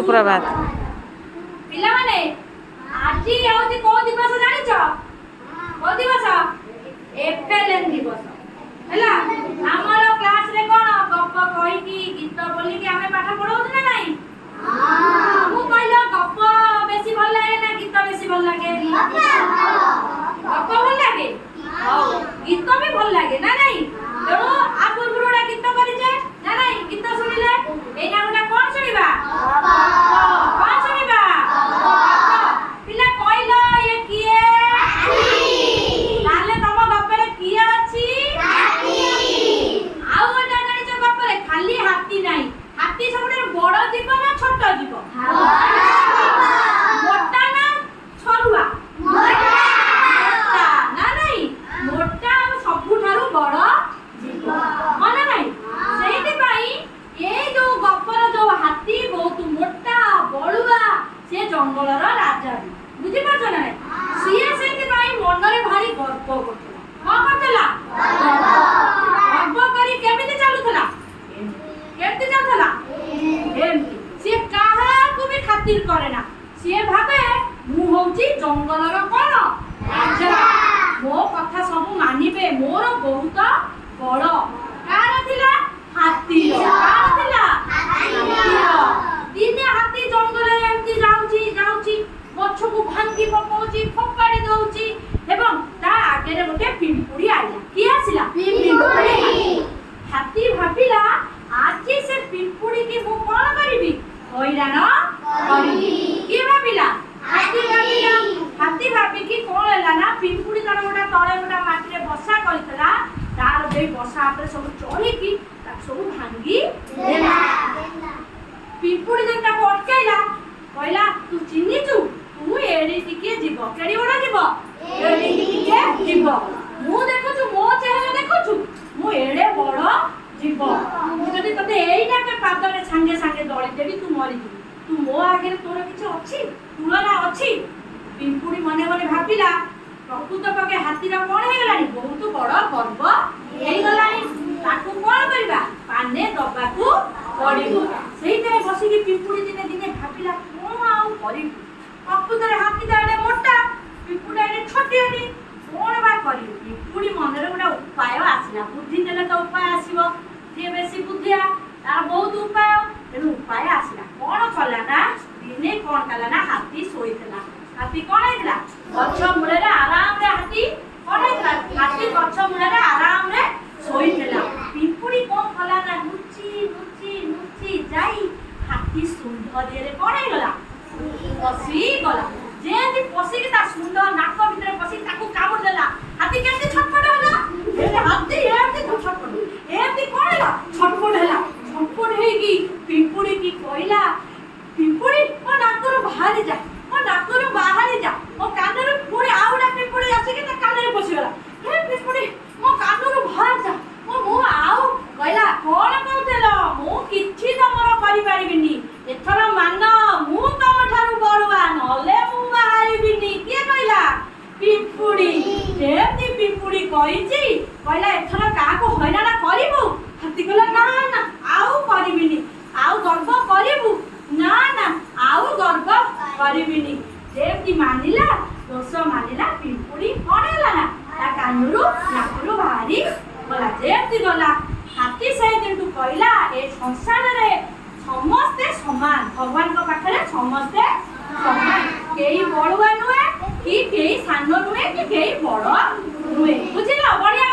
सुप्रभात पिला माने आजी आउती को दिवस जानि छ को दिवस एफएलएन दिवस हला हमर क्लास रे कोन गप्प कहि की गीत बोली की हमें पाठ पढाउ ना नहीं हां मु कहलो गप्प बेसी भल लागे ना गीत बेसी भल लागे गप्प भल लागे हां गीत भी भल लागे ना नहीं तेणु आ पूर्वरा गीत करि जे ना नहीं गीत सुनिले एना गोटा कोन सुनिबा कोन सुनिबा पिला कहलो ये किए ताले तम गप्परे किए अछि आउ गोटा जानि छ गप्परे खाली हाथी नाही हाथी सबरे बड़ जीव ना छोट जीव मोटा ना छरुआ मोटा ना नहीं मोटा सबुठारु बड़ जीव माने नहीं सेति पई ए जो गप्पर जो हाथी बहुत मोटा बळुआ से जंगलर राजा बुझी पाछ ना सिए सेति पई मनरे भारी गर्व करथला का करथला गर्व करी केमिति चालुथला केमिति चालुथला एमति से काहा को भी खातिर करे ना से भाबे मु होची जंगलर कोन राजा मो कथा सब मानिबे मोर बहुत बड़ कार थिला हाथी कार थिला दिने हाथी जंगल एमती जाउची गछ को भांगी पकोची फकाड़ी दउची एवं ता आगे रे गोटे पिंपुड़ी आइला की आसिला पिंपुड़ी हाथी भाबिला आजी से पिंपुड़ी की मु कोन करिवि होइरान करिवि की भाबिला हाथी भाबी की कोन हैला ना पिंपुड़ी तार गोटा तळे गोटा माटी रे बसा करितला तार बे बसा पर सब चढ़ी की ता सब भांगी देला पिंपुड़ी जंता को अटकाइला कहला तू चिन्नी छु तू एडी टिके जीव केडी बडा जीव एडी टिके जीव मु देखु छु मो चेहरा देखु छु मु एडे बड़ जीव मु जदी तते एइना के पाद रे संगे संगे दळी देबी तू मरि जीव तू मो आगे तोर किछ अछि तुलना अछि पिंपुड़ी मने मने भाबिला प्रकृत पके हाथीर कोन हे गलानी बहुत बड़ गर्व हे गलानी ताकू कोन करबा पाने दबाकू पड़िबो सेइते बसी की पिंपुड़ी दिने दिने भाबिला कोन आउ करी प्रकृत रे हाथी दाडे मोटा पिंपुड़ी रे छोटी हनी कोन बा करी पिंपुड़ी मनरे गोटा उपाय आसिला बुद्धि देले तो उपाय आसीबो जे बेसी बुद्धिया तार बहुत उपाय तेनु उपाय आसिला कोन कला ना दिने कोन कला ना हाथी सोइतला हाथी कोन हैतला गछ मूले रे आराम रे हाथी कोन हैतला हाथी गछ मूले रे आराम रे सोइतला पिंपुड़ी कोन कला ना नुची नुची नुची जाई हाथी सुंढ दिए रे कोन हैगला पसी गला जेति पसी के ता सुंढ नाक भीतर पसी ताकू कामुड़ देला हाथी केते छटपट होला ए हाथी एते छटपट एते कोन हैला छटपट हैला छटपट हेगी पिंपुड़ी की कहला पिंपुड़ी ओ नाकरो बाहर जा ओ नाकरो बाहर जा ओ कानरो पुरी आउडा पिंपुड़ी आसे के ता कानरे पसी गला हे पिंपुड़ी मो कानरो बाहर जा ओ मो आउ कहला कोन कहतेलो मु किछि तमर करि पारिबिनी एथर मान मु तम ठारू बळुआ नले मु बाहरिबिनी के कहला पिंपुड़ी जेति पिंपुड़ी कहिछि कहला एथर काको हैराना करिबु हाथी कहला ना ना आउ करिबिनी आउ गर्व करिबु ना ना आउ गर्व करिबिनी जेति मानिला दोष मानिला पिंपुड़ी कोन हैला ना ता कानुरु नाकुरु बाहरी गला जेति गला हाथी सही दिन तू कहला ए संसार रे समस्ते समान भगवान को पाखरे समस्ते समान केई बड़ुआ नुए कि केई सानो नुए कि केई बड़ नुए बुझिला बढ़िया